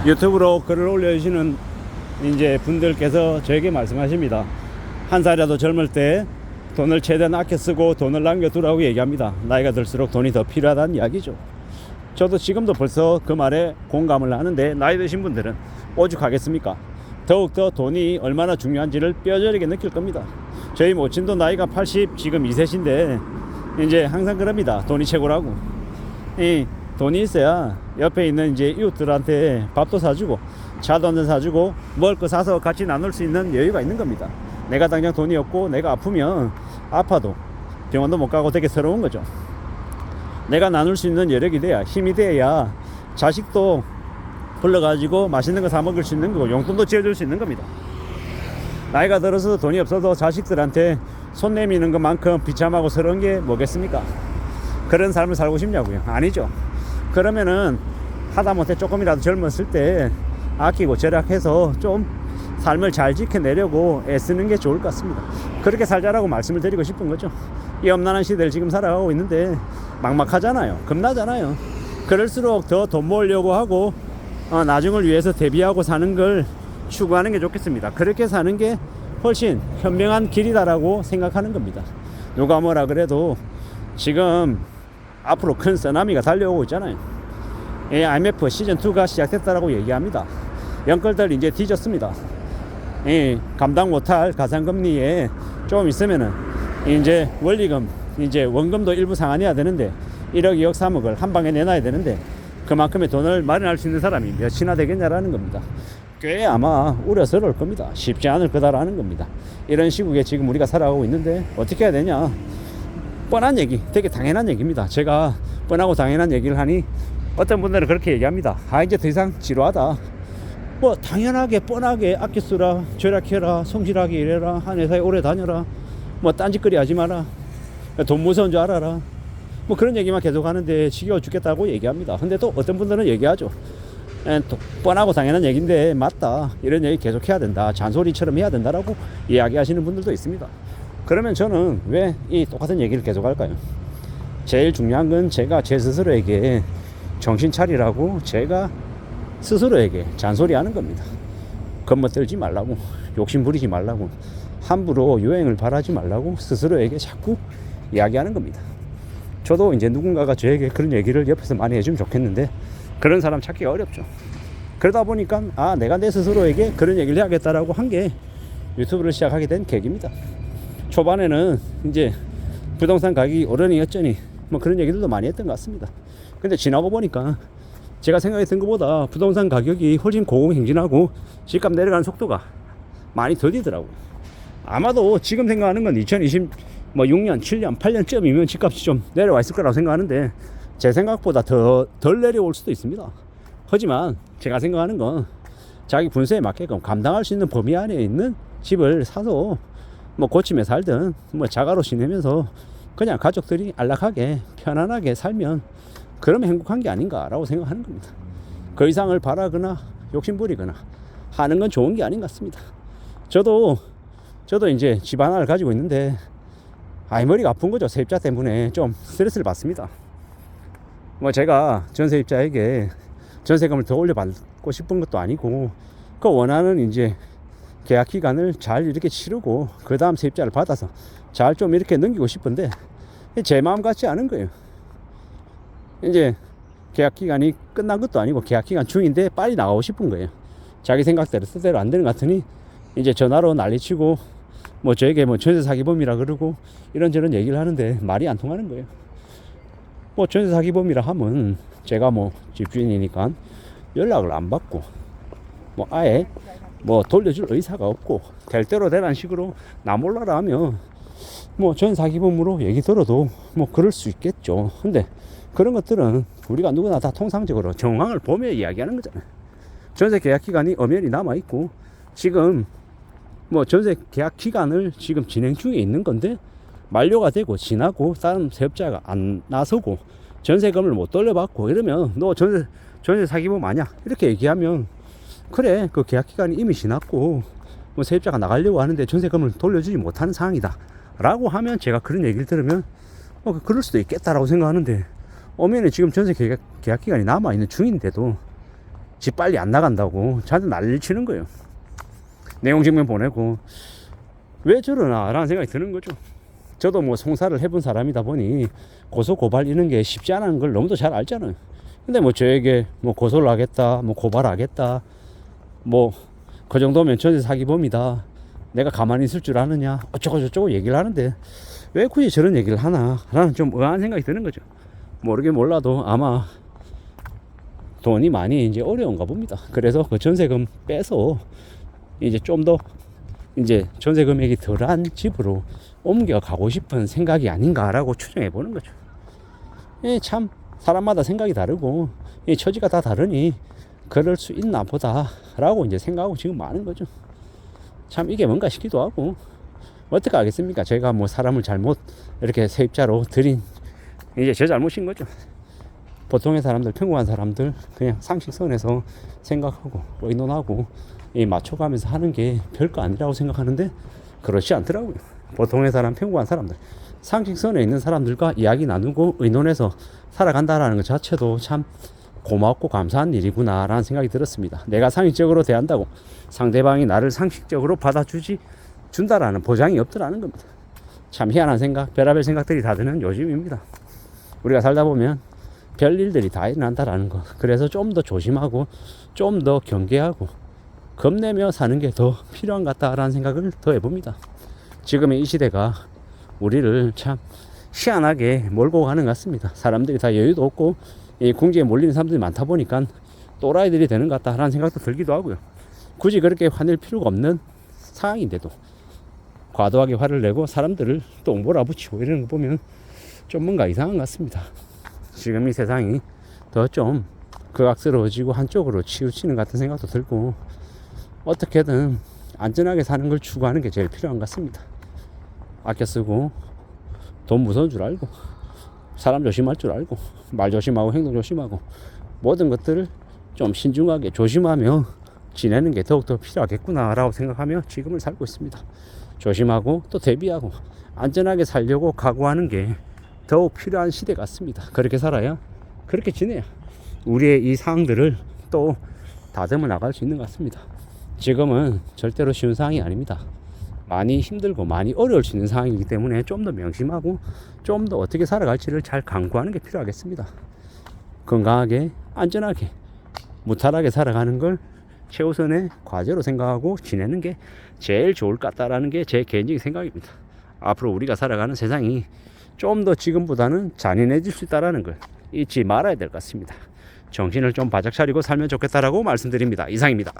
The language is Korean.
유튜브로 글을 올려주시는 이제 분들께서 저에게 말씀하십니다. 한 살이라도 젊을 때 돈을 최대한 아껴 쓰고 돈을 남겨두라고 얘기합니다. 나이가 들수록 돈이 더 필요하다는 이야기죠. 저도 지금도 벌써 그 말에 공감을 하는데, 나이 드신 분들은 오죽하겠습니까? 더욱더 돈이 얼마나 중요한지를 뼈저리게 느낄 겁니다. 저희 모친도 나이가 80 지금 2세신데 이제 항상 그럽니다. 돈이 최고라고. 이 돈이 있어야 옆에 있는 이제 이웃들한테 밥도 사주고 차도 한잔 사주고 먹을 거 사서 같이 나눌 수 있는 여유가 있는 겁니다. 내가 당장 돈이 없고 내가 아프면 아파도 병원도 못 가고 되게 서러운 거죠. 내가 나눌 수 있는 여력이 돼야, 힘이 돼야 자식도 불러가지고 맛있는 거 사 먹을 수 있는 거고 용돈도 지어줄 수 있는 겁니다. 나이가 들어서 돈이 없어도 자식들한테 손 내미는 것만큼 비참하고 서러운 게 뭐겠습니까? 그런 삶을 살고 싶냐고요? 아니죠. 그러면은 하다못해 조금이라도 젊었을 때 아끼고 절약해서 좀 삶을 잘 지켜내려고 애쓰는 게 좋을 것 같습니다. 그렇게 살자라고 말씀을 드리고 싶은 거죠. 이 엄난한 시대를 지금 살아가고 있는데 막막하잖아요. 겁나잖아요. 그럴수록 더 돈 모으려고 하고 나중을 위해서 대비하고 사는 걸 추구하는 게 좋겠습니다. 그렇게 사는 게 훨씬 현명한 길이다라고 생각하는 겁니다. 누가 뭐라 그래도 지금 앞으로 큰 쓰나미가 달려오고 있잖아요. IMF 시즌2가 시작됐다라고 얘기합니다. 연끌들 이제 뒤졌습니다. 감당 못할 가상금리에 좀 있으면은 이제 원리금, 이제 원금도 일부 상환해야 되는데 1억, 2억, 3억을 한 방에 내놔야 되는데 그만큼의 돈을 마련할 수 있는 사람이 몇이나 되겠냐라는 겁니다. 꽤 아마 우려스러울 겁니다. 쉽지 않을 거다라는 겁니다. 이런 시국에 지금 우리가 살아가고 있는데 어떻게 해야 되냐? 뻔한 얘기, 되게 당연한 얘기입니다. 제가 뻔하고 당연한 얘기를 하니 어떤 분들은 그렇게 얘기합니다. 이제 더 이상 지루하다. 뭐 당연하게 뻔하게 아껴 쓰라, 절약해라, 성실하게 일해라, 한 회사에 오래 다녀라, 뭐 딴짓거리 하지 마라, 돈 무서운 줄 알아라, 뭐 그런 얘기만 계속 하는데 지겨워 죽겠다고 얘기합니다. 근데 또 어떤 분들은 얘기하죠. 또 뻔하고 당연한 얘기인데 맞다, 이런 얘기 계속 해야 된다, 잔소리처럼 해야 된다라고 이야기하시는 분들도 있습니다. 그러면 저는 왜 이 똑같은 얘기를 계속 할까요? 제일 중요한 건 제가 제 스스로에게 정신 차리라고 제가 스스로에게 잔소리하는 겁니다. 겁먹들지 말라고, 욕심 부리지 말라고, 함부로 유행을 바라지 말라고 스스로에게 자꾸 이야기하는 겁니다. 저도 이제 누군가가 저에게 그런 얘기를 옆에서 많이 해주면 좋겠는데 그런 사람 찾기가 어렵죠. 그러다 보니까 내가 내 스스로에게 그런 얘기를 해야겠다라고 한 게 유튜브를 시작하게 된 계기입니다. 초반에는 이제 부동산 가격이 오르니 어쩌니 뭐 그런 얘기들도 많이 했던 것 같습니다. 근데 지나고 보니까 제가 생각했던 것보다 부동산 가격이 훨씬 고공행진하고 집값 내려가는 속도가 많이 더디더라고요. 아마도 지금 생각하는 건 2020 6년, 7년, 8년쯤이면 집값이 좀 내려와 있을 거라고 생각하는데 제 생각보다 덜 내려올 수도 있습니다. 하지만 제가 생각하는 건 자기 분수에 맞게끔 감당할 수 있는 범위 안에 있는 집을 사서 뭐 고치며 살든 뭐 자가로 지내면서 그냥 가족들이 안락하게 편안하게 살면 그러면 행복한 게 아닌가라고 생각하는 겁니다. 그 이상을 바라거나 욕심부리거나 하는 건 좋은 게 아닌 것 같습니다. 저도 이제 집 하나를 가지고 있는데 머리가 아픈 거죠. 세입자 때문에 좀 스트레스를 받습니다. 뭐 제가 전세입자에게 전세금을 더 올려받고 싶은 것도 아니고 그 원하는 이제 계약 기간을 잘 이렇게 치르고 그 다음 세입자를 받아서 잘 좀 이렇게 넘기고 싶은데 제 마음 같지 않은 거예요. 이제 계약 기간이 끝난 것도 아니고 계약 기간 중인데 빨리 나가고 싶은 거예요. 자기 생각대로 뜻대로 안 되는 것 같으니 이제 전화로 난리치고 뭐 저에게 뭐 전세 사기범이라 그러고 이런저런 얘기를 하는데 말이 안 통하는 거예요. 뭐 전세 사기범이라 하면 제가 뭐 집주인이니까 연락을 안 받고 뭐 아예 뭐 돌려줄 의사가 없고 될 대로 되라는 식으로 나 몰라라 하면 뭐 전세 사기범으로 얘기 들어도 뭐 그럴 수 있겠죠. 근데 그런 것들은 우리가 누구나 다 통상적으로 정황을 보며 이야기하는 거잖아요. 전세 계약 기간이 엄연히 남아있고 지금 뭐 전세 계약 기간을 지금 진행 중에 있는 건데 만료가 되고 지나고 다른 세입자가 안 나서고 전세금을 못 돌려받고 이러면 너 전세 사기범 아니야 이렇게 얘기하면 그래 그 계약 기간이 이미 지났고 뭐 세입자가 나가려고 하는데 전세금을 돌려주지 못하는 상황이다 라고 하면 제가 그런 얘기를 들으면 그럴 수도 있겠다라고 생각하는데 엄연히 지금 전세 계약 기간이 남아있는 중인데도 집 빨리 안 나간다고 저한테 난리를 치는 거예요. 내용 증명 보내고 왜 저러나 라는 생각이 드는 거죠. 저도 뭐 송사를 해본 사람이다 보니 고소 고발 이런 게 쉽지 않은 걸 너무도 잘 알잖아요. 근데 뭐 저에게 뭐 고소를 하겠다, 뭐 고발하겠다, 뭐 그 정도면 전세 사기범이다, 내가 가만히 있을 줄 아느냐, 어쩌고 저쩌고 얘기를 하는데 왜 굳이 저런 얘기를 하나 라는 좀 의아한 생각이 드는 거죠. 모르긴 몰라도 아마 돈이 많이 이제 어려운가 봅니다. 그래서 그 전세금 빼서 이제 좀 더 이제 전세 금액이 덜한 집으로 옮겨가고 싶은 생각이 아닌가라고 추정해 보는 거죠. 참 사람마다 생각이 다르고 처지가 다 다르니 그럴 수 있나 보다라고 이제 생각하고 지금 많은 거죠. 참 이게 뭔가 싶기도 하고 어떻게 하겠습니까? 제가 뭐 사람을 잘못 이렇게 세입자로 들인 이제 제 잘못인 거죠. 보통의 사람들, 평범한 사람들 그냥 상식선에서 생각하고 의논하고 맞춰가면서 하는 게 별거 아니라고 생각하는데 그렇지 않더라고요. 보통의 사람, 평범한 사람들, 상식선에 있는 사람들과 이야기 나누고 의논해서 살아간다라는 것 자체도 참 고맙고 감사한 일이구나 라는 생각이 들었습니다. 내가 상식적으로 대한다고 상대방이 나를 상식적으로 준다라는 보장이 없더라는 겁니다. 참 희한한 생각, 별의별 생각들이 다 드는 요즘입니다. 우리가 살다 보면 별일들이 다 일어난다라는 거. 그래서 좀 더 조심하고 좀 더 경계하고 겁내며 사는 게 더 필요한 것 같다라는 생각을 더 해봅니다. 지금의 이 시대가 우리를 참 희한하게 몰고 가는 것 같습니다. 사람들이 다 여유도 없고 이 궁지에 몰리는 사람들이 많다 보니까 또라이들이 되는 것 같다라는 생각도 들기도 하고요. 굳이 그렇게 화낼 필요가 없는 상황인데도 과도하게 화를 내고 사람들을 또 몰아붙이고 이러는 거 보면 좀 뭔가 이상한 것 같습니다. 지금 이 세상이 더 좀 극악스러워지고 한쪽으로 치우치는 것 같은 생각도 들고 어떻게든 안전하게 사는 걸 추구하는 게 제일 필요한 것 같습니다. 아껴 쓰고 돈 무서운 줄 알고 사람 조심할 줄 알고 말 조심하고 행동 조심하고 모든 것들을 좀 신중하게 조심하며 지내는 게 더욱더 필요하겠구나 라고 생각하며 지금을 살고 있습니다. 조심하고 또 대비하고 안전하게 살려고 각오하는 게 더욱 필요한 시대 같습니다. 그렇게 살아야, 그렇게 지내야 우리의 이 상황들을 또 다듬어 나갈 수 있는 것 같습니다. 지금은 절대로 쉬운 상황이 아닙니다. 많이 힘들고 많이 어려울 수 있는 상황이기 때문에 좀 더 명심하고 좀 더 어떻게 살아갈지를 잘 강구하는 게 필요하겠습니다. 건강하게 안전하게 무탈하게 살아가는 걸 최우선의 과제로 생각하고 지내는 게 제일 좋을 것 같다라는 게 제 개인적인 생각입니다. 앞으로 우리가 살아가는 세상이 좀 더 지금보다는 잔인해질 수 있다는 걸 잊지 말아야 될 것 같습니다. 정신을 좀 바짝 차리고 살면 좋겠다라고 말씀드립니다. 이상입니다.